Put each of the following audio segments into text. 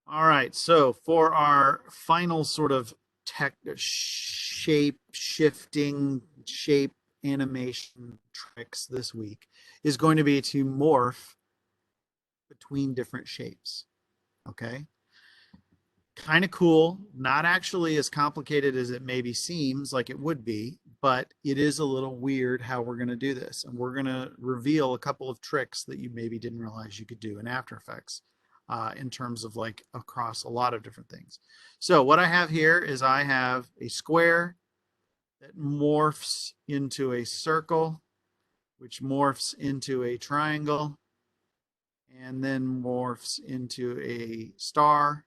All right, so for our final sort of tech shape shifting, shape animation tricks this week is going to be to morph between different shapes. Okay, kind of cool, not actually as complicated as it maybe seems like it would be, but it is a little weird how we're going to do this. And we're going to reveal a couple of tricks that you maybe didn't realize you could do in After Effects in terms of like across a lot of different things. So what I have here is I have a square that morphs into a circle, which morphs into a triangle, and then morphs into a star,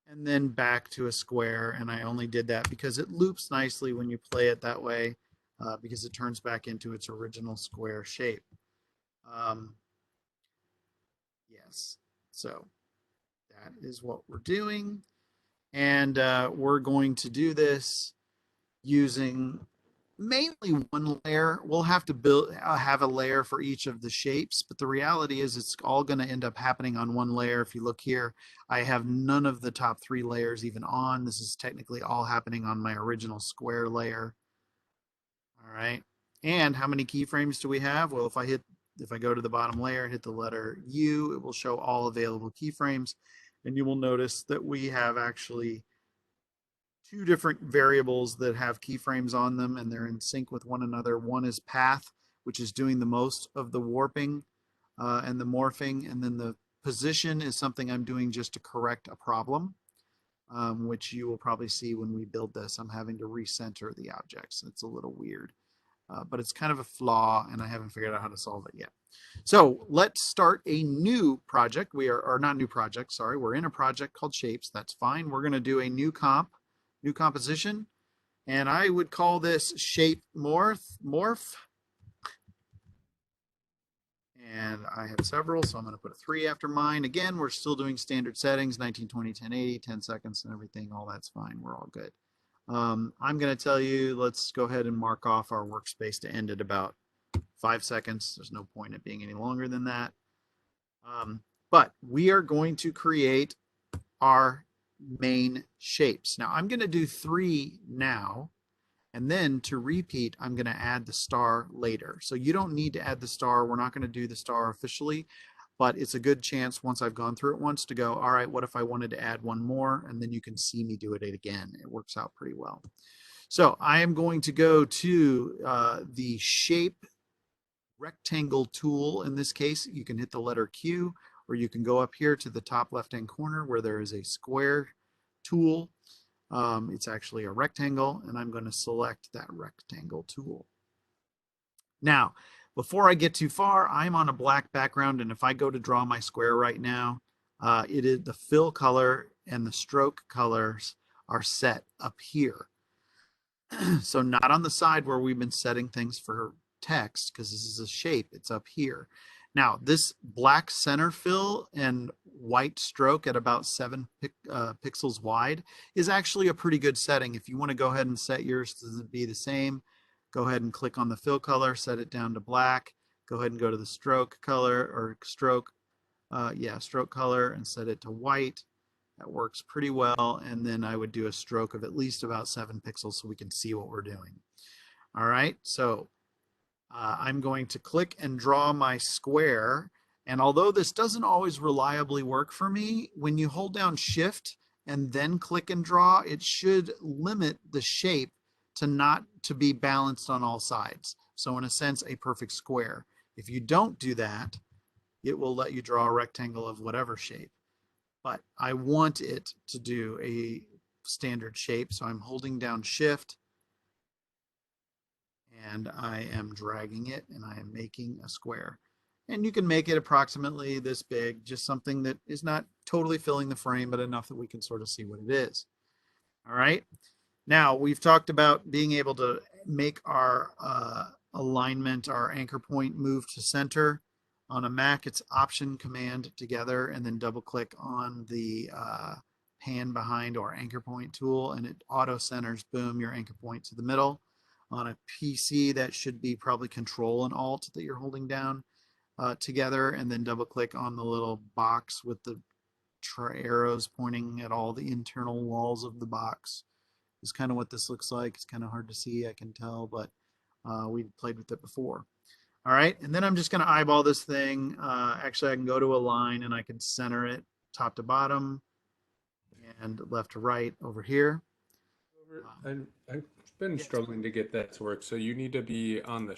and then back to a square. And I only did that because it loops nicely when you play it that way, because it turns back into its original square shape. Um, yes, so that is what we're doing. And we're going to do this using mainly one layer. We'll have to have a layer for each of the shapes, but the reality is it's all going to end up happening on one layer. If you look here, I have none of the top 3 layers even on. This is technically all happening on my original square layer. All right. And how many keyframes do we have? Well, if I go to the bottom layer and hit the letter U, it will show all available keyframes. And you will notice that we have actually 2 different variables that have keyframes on them, and they're in sync with one another. One is path, which is doing the most of the warping and the morphing, and then the position is something I'm doing just to correct a problem, which you will probably see when we build this. I'm having to recenter the objects. It's a little weird, but it's kind of a flaw, and I haven't figured out how to solve it yet. So let's start a new project. We are, or not new project, sorry. We're in a project called Shapes. That's fine. We're going to do a new new composition, and I would call this shape morph. And I have several, so I'm going to put a 3 after mine. Again, we're still doing standard settings, 1920, 1080, 10 seconds and everything. All that's fine. We're all good. I'm going to tell you, let's go ahead and mark off our workspace to end at about 5 seconds. There's no point in it being any longer than that. But we are going to create our main shapes. Now I'm going to do 3 now, and then to repeat, I'm going to add the star later. So you don't need to add the star. We're not going to do the star officially, but it's a good chance once I've gone through it once to go, all right, what if I wanted to add one more? And then you can see me do it again. It works out pretty well. So I am going to go to the shape rectangle tool. In this case, you can hit the letter Q, or you can go up here to the top left-hand corner where there is a square tool. It's actually a rectangle, and I'm going to select that rectangle tool. Now, before I get too far, I'm on a black background, and if I go to draw my square right now, it is the fill color and the stroke colors are set up here. So not on the side where we've been setting things for text, because this is a shape, it's up here. Now, this black center fill and white stroke at about 7 pixels wide is actually a pretty good setting. If you want to go ahead and set yours to be the same, go ahead and click on the fill color, set it down to black, go ahead and go to the stroke color or stroke color and set it to white. That works pretty well. And then I would do a stroke of at least about 7 pixels so we can see what we're doing. All right, so I'm going to click and draw my square. And although this doesn't always reliably work for me, when you hold down Shift and then click and draw, it should limit the shape to not to be balanced on all sides. So in a sense, a perfect square. If you don't do that, it will let you draw a rectangle of whatever shape. But I want it to do a standard shape, so I'm holding down Shift and I am dragging it and I am making a square. And you can make it approximately this big, just something that is not totally filling the frame, but enough that we can sort of see what it is. All right. Now we've talked about being able to make our alignment, our anchor point move to center. On a Mac, it's Option Command together, and then double click on the pan behind or anchor point tool, and it auto centers, boom, your anchor point to the middle. On a PC, that should be probably Control and Alt that you're holding down together, and then double click on the little box with the arrows pointing at all the internal walls of the box is kind of what this looks like. It's kind of hard to see, I can tell, but we played with it before. All right, and then I'm just going to eyeball this thing. Actually, I can go to a line and I can center it top to bottom and left to right over here. I've been struggling to get that to work. So you need to be on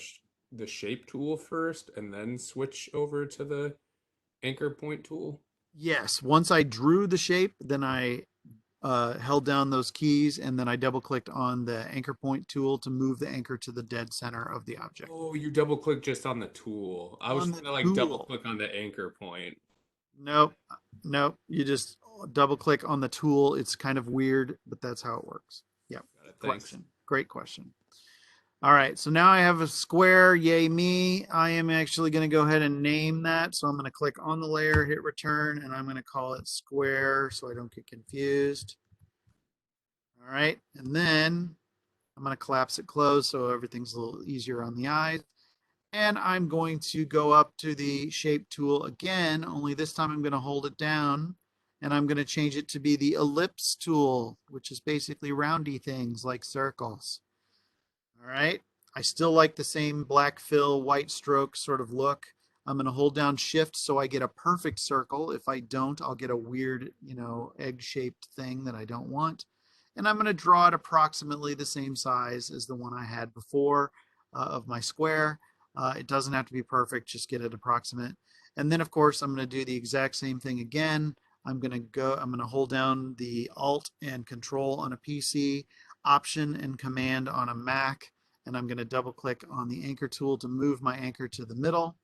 the shape tool first and then switch over to the anchor point tool. Yes, once I drew the shape, then I held down those keys and then I double clicked on the anchor point tool to move the anchor to the dead center of the object. Oh, you double click just on the tool. I was On trying the to like double tool. click on the anchor point. Nope, nope. You just double click on the tool. It's kind of weird, but that's how it works. Yep. Thanks. Question. Great question. All right, so now I have a square, yay me. I am actually going to go ahead and name that. So I'm going to click on the layer, hit return, and I'm going to call it square so I don't get confused. All right, and then I'm going to collapse it closed so everything's a little easier on the eyes. And I'm going to go up to the shape tool again, only this time I'm going to hold it down and I'm going to change it to be the ellipse tool, which is basically roundy things like circles. All right, I still like the same black fill, white stroke sort of look. I'm going to hold down shift so I get a perfect circle. If I don't, I'll get a weird, egg-shaped thing that I don't want. And I'm going to draw it approximately the same size as the one I had before of my square. It doesn't have to be perfect, just get it approximate. And then of course I'm going to do the exact same thing again. I'm going to hold down the Alt and Control on a PC, Option and Command on a Mac, and I'm going to double click on the anchor tool to move my anchor to the middle.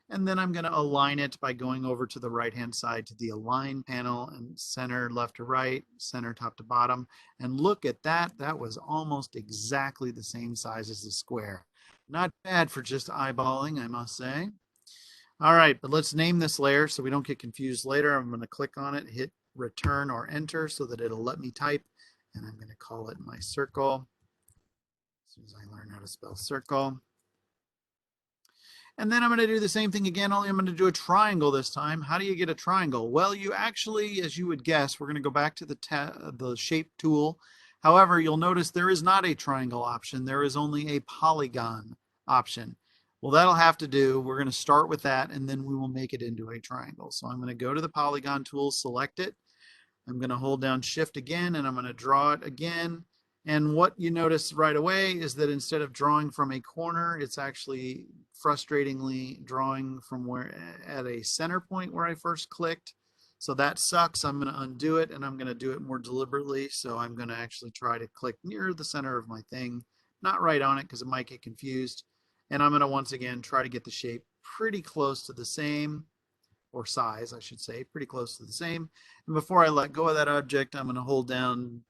And then I'm going to align it by going over to the right hand side to the align panel and center left to right, center top to bottom. And look at that, that was almost exactly the same size as the square. Not bad for just eyeballing, I must say. All right, but let's name this layer so we don't get confused later. I'm going to click on it, hit return or enter so that it'll let me type. And I'm going to call it my circle. As soon as I learn how to spell circle. And then I'm going to do the same thing again, only I'm going to do a triangle this time. How do you get a triangle? Well, you actually, as you would guess, we're going to go back to the shape tool. However, you'll notice there is not a triangle option. There is only a polygon option. Well, that'll have to do. We're going to start with that, and then we will make it into a triangle. So I'm going to go to the polygon tool, select it. I'm going to hold down shift again, and I'm going to draw it again. And what you notice right away is that instead of drawing from a corner, it's actually frustratingly drawing from where at a center point where I first clicked. So that sucks. I'm going to undo it and I'm going to do it more deliberately. So I'm going to actually try to click near the center of my thing, not right on it because it might get confused. And I'm going to once again try to get the shape pretty close to the same, or size, I should say, pretty close to the same. And before I let go of that object, I'm going to hold down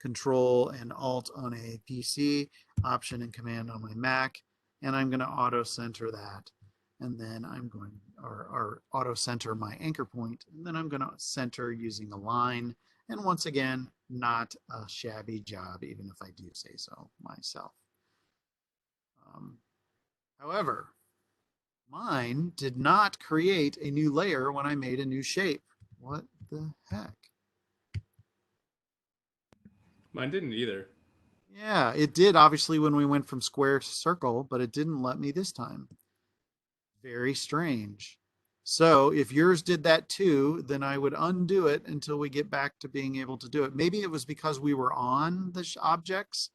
Control and Alt on a PC, Option and Command on my Mac, and I'm going to auto center that. And then I'm going, or auto center my anchor point, and then I'm going to center using a line. And once again, not a shabby job, even if I do say so myself. However, mine did not create a new layer when I made a new shape. What the heck? Mine didn't either. Yeah, it did obviously when we went from square to circle, but it didn't let me this time. Very strange. So if yours did that too, then I would undo it until we get back to being able to do it. Maybe it was because we were on the objects.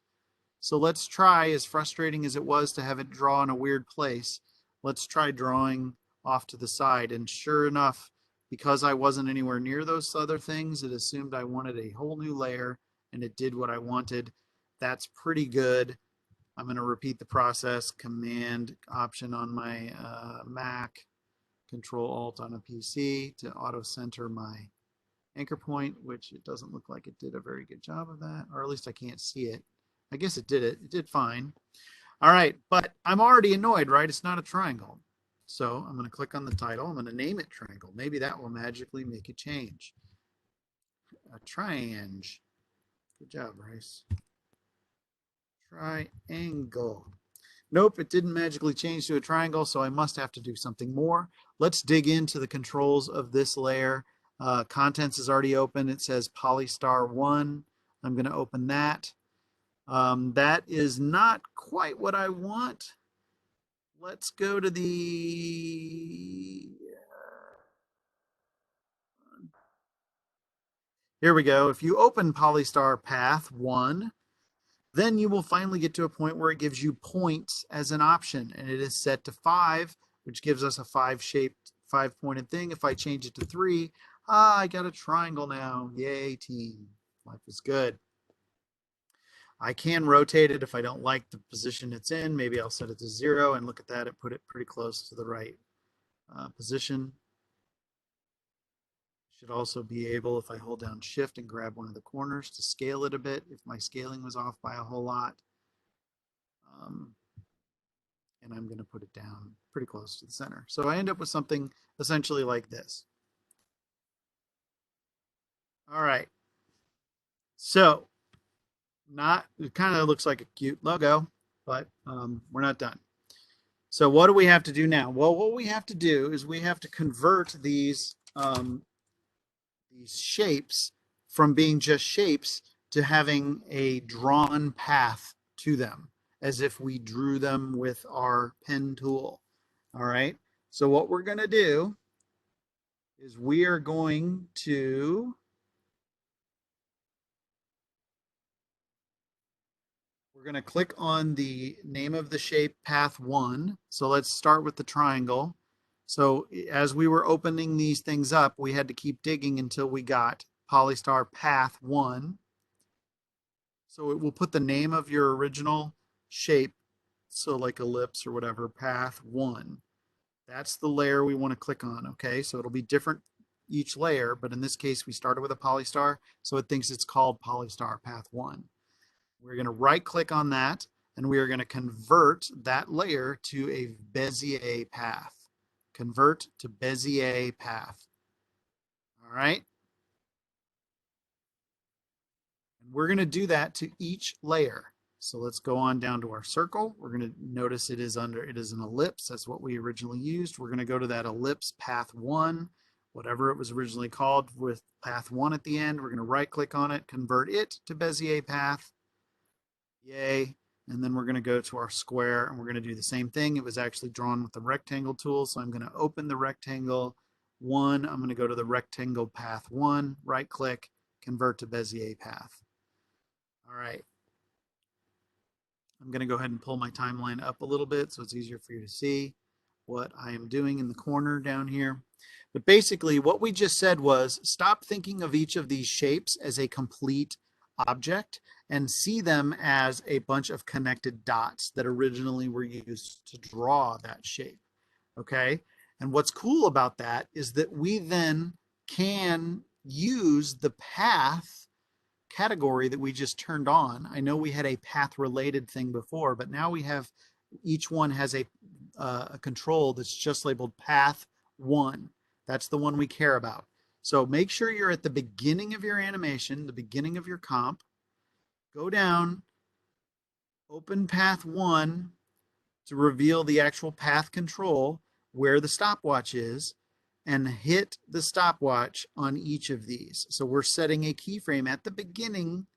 So let's try, as frustrating as it was to have it draw in a weird place, let's try drawing off to the side. And sure enough, because I wasn't anywhere near those other things, it assumed I wanted a whole new layer and it did what I wanted. That's pretty good. I'm going to repeat the process, Command Option on my Mac, Control Alt on a PC to auto center my anchor point, which it doesn't look like it did a very good job of that, or at least I can't see it. I guess it did it. It did fine. All right, but I'm already annoyed, right? It's not a triangle. So I'm going to click on the title. I'm going to name it triangle. Maybe that will magically make it change. A triangle. Good job, Bryce. Triangle. Nope, it didn't magically change to a triangle, so I must have to do something more. Let's dig into the controls of this layer. Contents is already open. It says Polystar 1. I'm going to open that. That is not quite what I want. Let's go to the... Here we go. If you open Polystar Path 1, then you will finally get to a point where it gives you points as an option, and it is set to 5, which gives us a 5-shaped, 5-pointed thing. If I change it to 3, I got a triangle now. Yay, team. Life is good. I can rotate it if I don't like the position it's in. Maybe I'll set it to 0, and look at that. It put it pretty close to the right position. Should also be able, if I hold down Shift and grab one of the corners, to scale it a bit if my scaling was off by a whole lot. And I'm going to put it down pretty close to the center. So I end up with something essentially like this. All right. So it kind of looks like a cute logo, but we're not done. So what do we have to do now? Well, what we have to do is we have to convert these shapes from being just shapes to having a drawn path to them, as if we drew them with our pen tool. All right. So what we're going to do is we're going to click on the name of the shape, Path 1. So let's start with the triangle. So as we were opening these things up, we had to keep digging until we got Polystar Path 1. So it will put the name of your original shape, so like ellipse or whatever, Path 1. That's the layer we want to click on, okay? So it'll be different each layer, but in this case, we started with a Polystar, so it thinks it's called Polystar Path 1. We're going to right click on that, and we are going to convert that layer to a Bezier path. Convert to Bezier path. All right. And we're going to do that to each layer. So let's go on down to our circle. We're going to notice it is an ellipse. That's what we originally used. We're going to go to that ellipse path 1, whatever it was originally called, with path 1 at the end. We're going to right click on it, convert it to Bezier path. Yay. And then we're going to go to our square, and we're going to do the same thing. It was actually drawn with the rectangle tool. So I'm going to open the rectangle 1. I'm going to go to the rectangle path 1, right click, convert to Bezier path. All right. I'm going to go ahead and pull my timeline up a little bit so it's easier for you to see what I am doing in the corner down here. But basically what we just said was stop thinking of each of these shapes as a complete object and see them as a bunch of connected dots that originally were used to draw that shape. Okay? And what's cool about that is that we then can use the path category that we just turned on. I know we had a path related thing before, but now we have, each one has a control that's just labeled path 1. That's the one we care about. So make sure you're at the beginning of your animation, the beginning of your comp. Go down, open path 1 to reveal the actual path control where the stopwatch is, and hit the stopwatch on each of these. So we're setting a keyframe at the beginning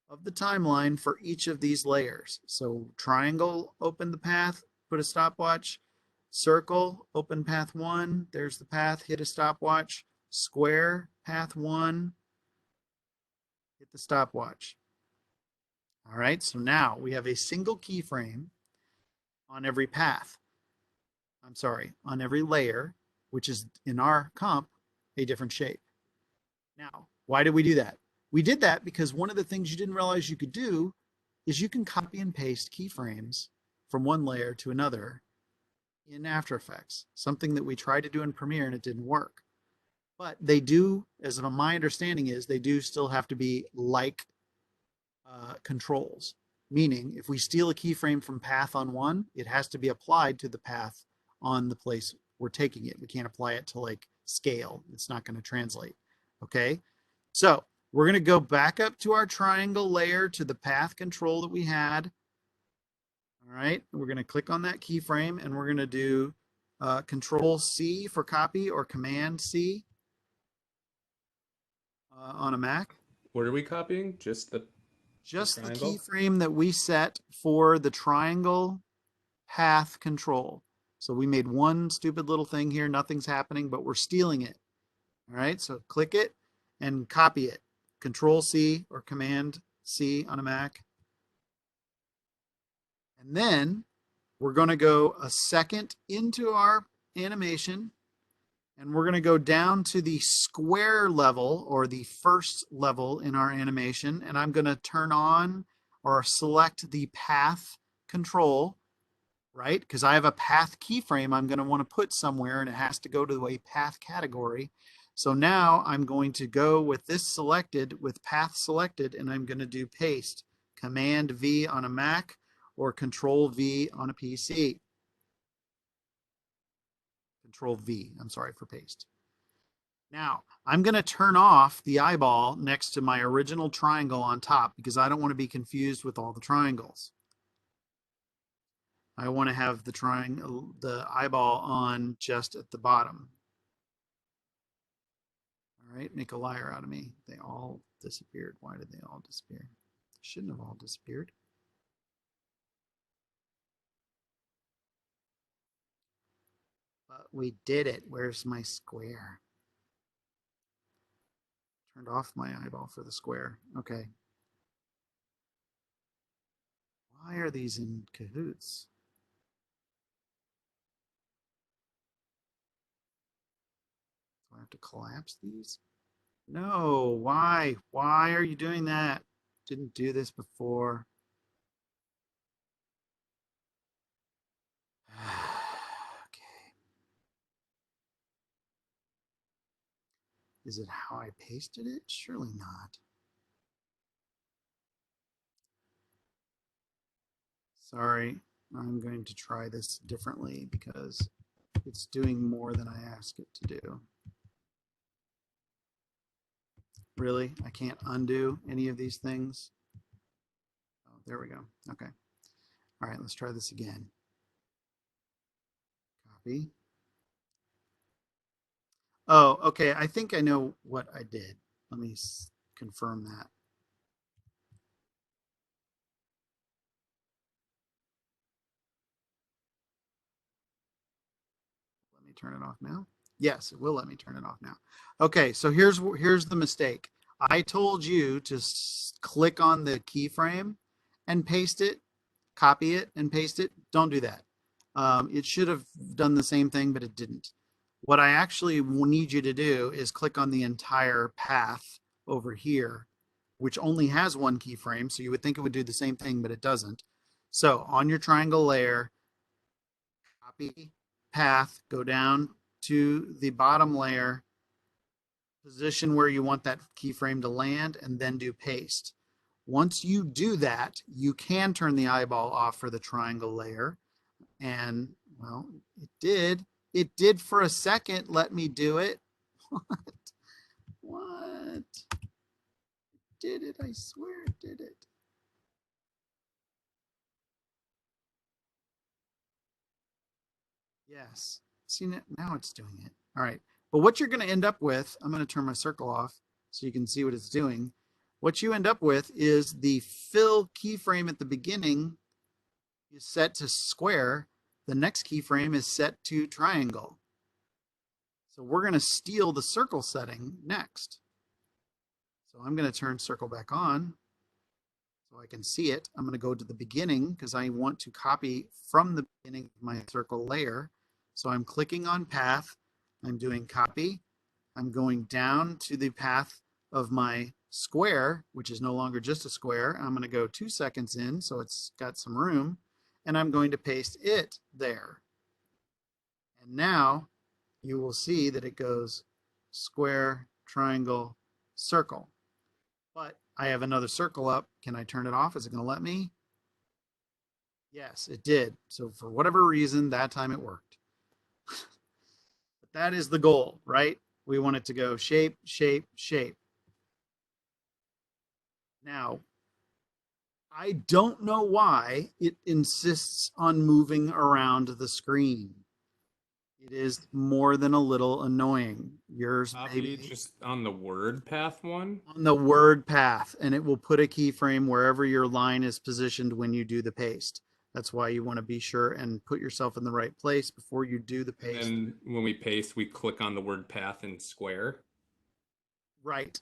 of the timeline for each of these layers. So triangle, open the path, put a stopwatch. Circle, open path 1, there's the path, hit a stopwatch. Square, path 1, hit the stopwatch. All right, so now we have a single keyframe on every path. I'm sorry, on every layer, which is in our comp a different shape. Now, why did we do that? We did that because one of the things you didn't realize you could do is you can copy and paste keyframes from one layer to another in After Effects, something that we tried to do in Premiere and it didn't work. But they do, as my understanding is, they do still have to be like controls. Meaning, if we steal a keyframe from path on one, it has to be applied to the path on the place we're taking it. We can't apply it to like scale. It's not going to translate. Okay, so we're going to go back up to our triangle layer to the path control that we had. All right, we're going to click on that keyframe and we're going to do Control C for copy or Command C. on a Mac. What are we copying? Just the Just the triangle? keyframe that we set for the triangle path control. So we made one stupid little thing here. Nothing's happening, but we're stealing it. All right, so click it and copy it. Control C or Command C on a Mac. And then we're going to go a second into our animation, and we're going to go down to the square level or the first level in our animation, and I'm going to turn on or select the path control, right? Because I have a path keyframe I'm going to want to put somewhere, and it has to go to a path category. So now I'm going to go with this selected, with path selected, and I'm going to do paste. Command V on a Mac or Control V on a PC. Control V, I'm sorry for paste. Now, I'm going to turn off the eyeball next to my original triangle on top because I don't want to be confused with all the triangles. I want to have the triangle, the eyeball on just at the bottom. All right, make a liar out of me. They all disappeared. Why did they all disappear? They shouldn't have all disappeared. But we did it. Where's my square? Turned off my eyeball for the square. Okay. Why are these in cahoots? Do I have to collapse these? No, why? Why are you doing that? Didn't do this before. Okay. Is it how I pasted it? Surely not. Sorry, I'm going to try this differently because it's doing more than I ask it to do. Really? I can't undo any of these things? Oh, there we go. Okay. All right, let's try this again. Copy. Oh, okay. I think I know what I did. Let me confirm that. Let me turn it off now. Yes, it will let me turn it off now. Okay, so here's the mistake. I told you to click on the keyframe and paste it, copy it and paste it. Don't do that. It should have done the same thing, but it didn't. What I actually need you to do is click on the entire path over here, which only has one keyframe. So you would think it would do the same thing, but it doesn't. So on your triangle layer, copy path, go down to the bottom layer, position where you want that keyframe to land, and then do paste. Once you do that, you can turn the eyeball off for the triangle layer. And, well, it did. It did for a second let me do it. What? What? Did it? I swear it did it. Yes. See, now it's doing it. All right. But what you're going to end up with, I'm going to turn my circle off so you can see what it's doing. What you end up with is the fill keyframe at the beginning is set to square. The next keyframe is set to triangle. So we're going to steal the circle setting next. So I'm going to turn circle back on so I can see it. I'm going to go to the beginning because I want to copy from the beginning of my circle layer. So I'm clicking on path. I'm doing copy. I'm going down to the path of my square, which is no longer just a square. I'm going to go 2 seconds in so it's got some room, and I'm going to paste it there. And now you will see that it goes square, triangle, circle. But I have another circle up. Can I turn it off? Is it going to let me? Yes, it did. So for whatever reason, that time it worked. But that is the goal, right? We want it to go shape, shape, shape. Now, I don't know why it insists on moving around the screen. It is more than a little annoying. Yours Copy maybe just on the word path one. on the word path, and it will put a keyframe wherever your line is positioned when you do the paste. That's why you want to be sure and put yourself in the right place before you do the And paste. then when we paste, we click on the word path in square. Right.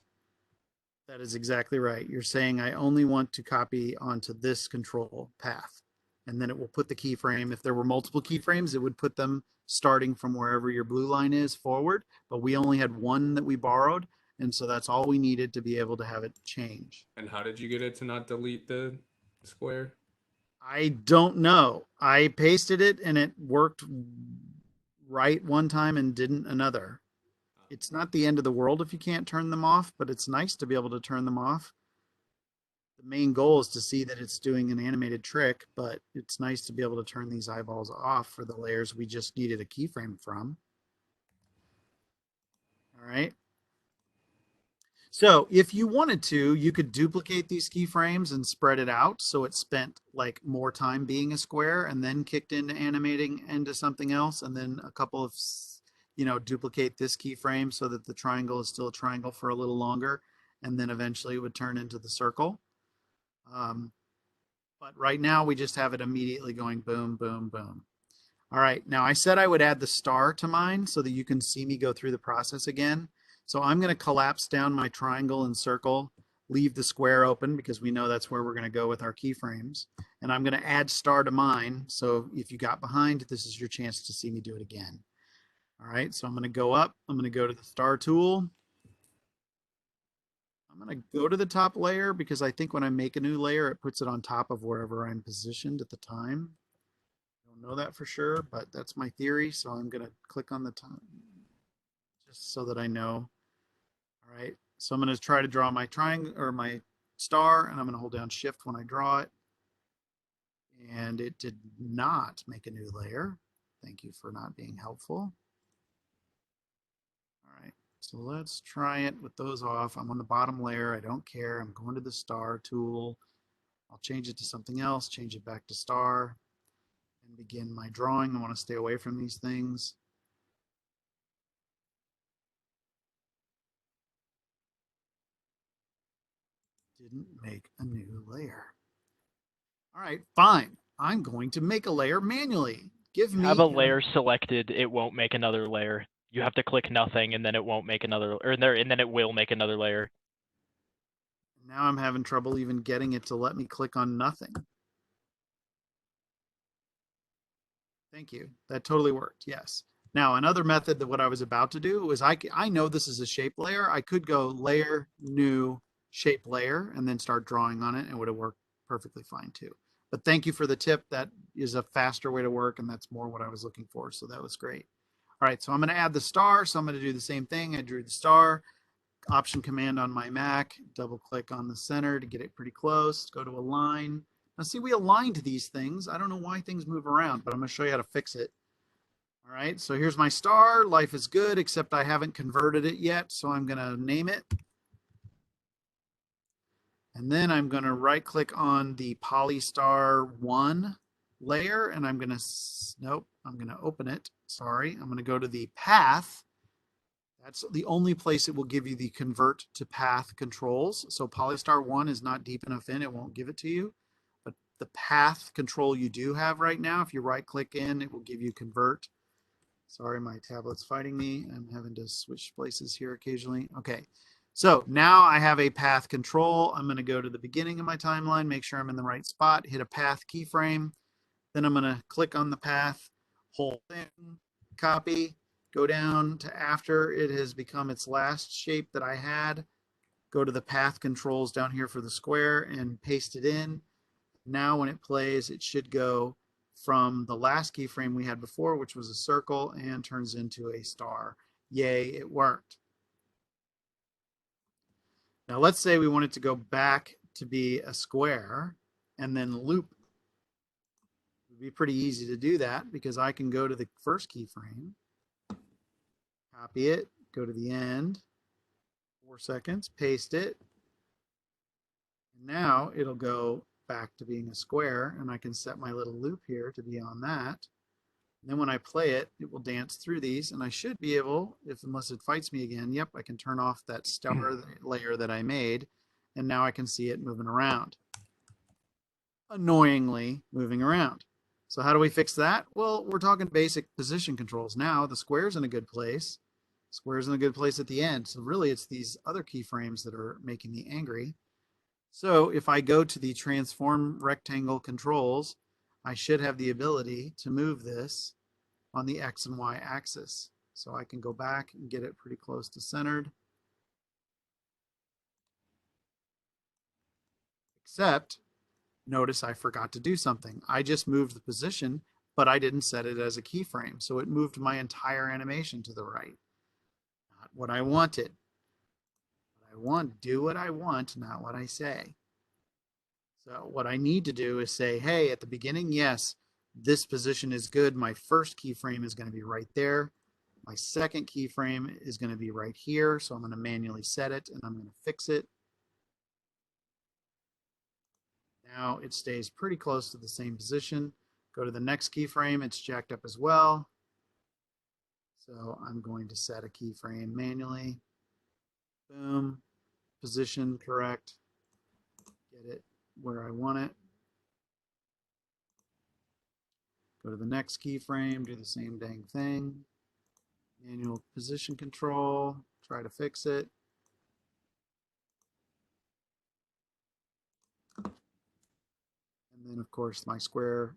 That is exactly right. You're saying I only want to copy onto this control path. And then it will put the keyframe. If there were multiple keyframes, it would put them starting from wherever your blue line is forward. But we only had one that we borrowed. And so that's all we needed to be able to have it change. And how did you get it to not delete the square? I don't know. I pasted it and it worked right one time and didn't another. It's not the end of the world if you can't turn them off, but it's nice to be able to turn them off. The main goal is to see that it's doing an animated trick, but it's nice to be able to turn these eyeballs off for the layers we just needed a keyframe from. All right. So if you wanted to, you could duplicate these keyframes and spread it out so it spent like more time being a square and then kicked into animating into something else, and then a couple of, duplicate this keyframe so that the triangle is still a triangle for a little longer, and then eventually it would turn into the circle. Um, but right now we just have it immediately going boom, boom, boom. All right, now I said I would add the star to mine so that you can see me go through the process again. So I'm going to collapse down my triangle and circle, leave the square open because we know that's where we're going to go with our keyframes. And I'm going to add star to mine. So if you got behind, this is your chance to see me do it again. All right, so I'm going to go up. I'm going to go to the star tool. I'm going to go to the top layer because I think when I make a new layer, it puts it on top of wherever I'm positioned at the time. Don't know that for sure, but that's my theory. So I'm going to click on the top just so that I know. All right. So I'm going to try to draw my triangle or my star, and I'm going to hold down shift when I draw it. And it did not make a new layer. Thank you for not being helpful. All right. So let's try it with those off. I'm on the bottom layer. I don't care. I'm going to the star tool. I'll change it to something else, change it back to star, and begin my drawing. I want to stay away from these things. Didn't make a new layer. All right, fine. I'm going to make a layer manually. Give You have a me, layer selected, it won't make another layer. You have to click nothing, and then it won't make another, and then it will make another layer. now I'm having trouble even getting it to let me click on nothing. Thank you. That totally worked. Yes. Now, another method that what I was about to do was I know this is a shape layer. I could go layer, new, shape layer, and then start drawing on it, and it would have worked perfectly fine too. But thank you for the tip. That is a faster way to work, and that's more what I was looking for. So that was great. All right, so I'm going to add the star. So I'm going to do the same thing. I drew the star. Option Command on my Mac. Double click on the center to get it pretty close. Go to align. Now see, we aligned these things. I don't know why things move around, but I'm going to show you how to fix it. All right, so here's my star. Life is good, except I haven't converted it yet, so I'm going to name it. And then I'm going to right click on the Polystar 1 layer, and I'm going to, nope, I'm going to open it. Sorry, I'm going to go to the path. That's the only place it will give you the convert to path controls. So Polystar 1 is not deep enough in, it won't give it to you. But the path control you do have right now, if you right click in, it will give you convert. Sorry, my tablet's fighting me. I'm having to switch places here occasionally. Okay, so now I have a path control. I'm going to go to the beginning of my timeline, make sure I'm in the right spot, hit a path keyframe. Then I'm going to click on the path, hold in, copy, go down to after it has become its last shape that I had. Go to the path controls down here for the square and paste it in. Now when it plays, it should go from the last keyframe we had before, which was a circle, and turns into a star. Yay, it worked. Now let's say we want it to go back to be a square and then loop. It would be pretty easy to do that because I can go to the first keyframe, copy it, go to the end, 4 seconds, paste it. And now it'll go back to being a square, and I can set my little loop here to be on that. And then when I play it, it will dance through these, and I should be able, unless it fights me again, yep, I can turn off that star layer that I made, and now I can see it moving around. Annoyingly moving around. So how do we fix that? Well, we're talking basic position controls now. The square's in a good place. Square's in a good place at the end. So really it's these other keyframes that are making me angry. So if I go to the transform rectangle controls, I should have the ability to move this on the X and Y axis. So I can go back and get it pretty close to centered. Except, notice I forgot to do something. I just moved the position, but I didn't set it as a keyframe. So it moved my entire animation to the right. Not what I wanted. I want, do what I want, not what I say. So what I need to do is say, hey, at the beginning, yes, this position is good. My first keyframe is going to be right there. My second keyframe is going to be right here. So I'm going to manually set it and I'm going to fix it. Now it stays pretty close to the same position. Go to the next keyframe, it's jacked up as well. So I'm going to set a keyframe manually. Boom, position correct. Get it where I want it. Go to the next keyframe, do the same dang thing. Manual position control, try to fix it. And then of course my square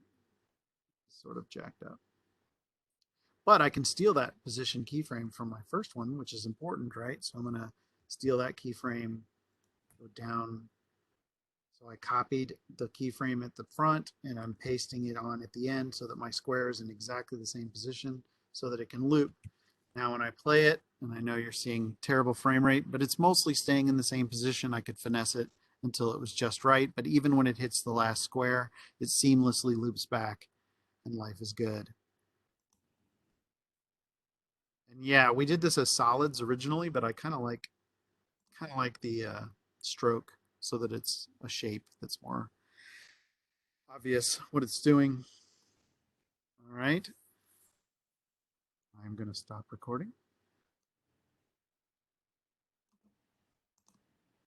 is sort of jacked up. But I can steal that position keyframe from my first one, which is important, right? So I'm gonna steal that keyframe, go down. So I copied the keyframe at the front and I'm pasting it on at the end so that my square is in exactly the same position so that it can loop. Now when I play it, and I know you're seeing terrible frame rate, but it's mostly staying in the same position. I could finesse it until it was just right, but even when it hits the last square, it seamlessly loops back and life is good. And yeah, we did this as solids originally, but I kind of like the stroke so that it's a shape that's more obvious what it's doing. All right. I'm going to stop recording.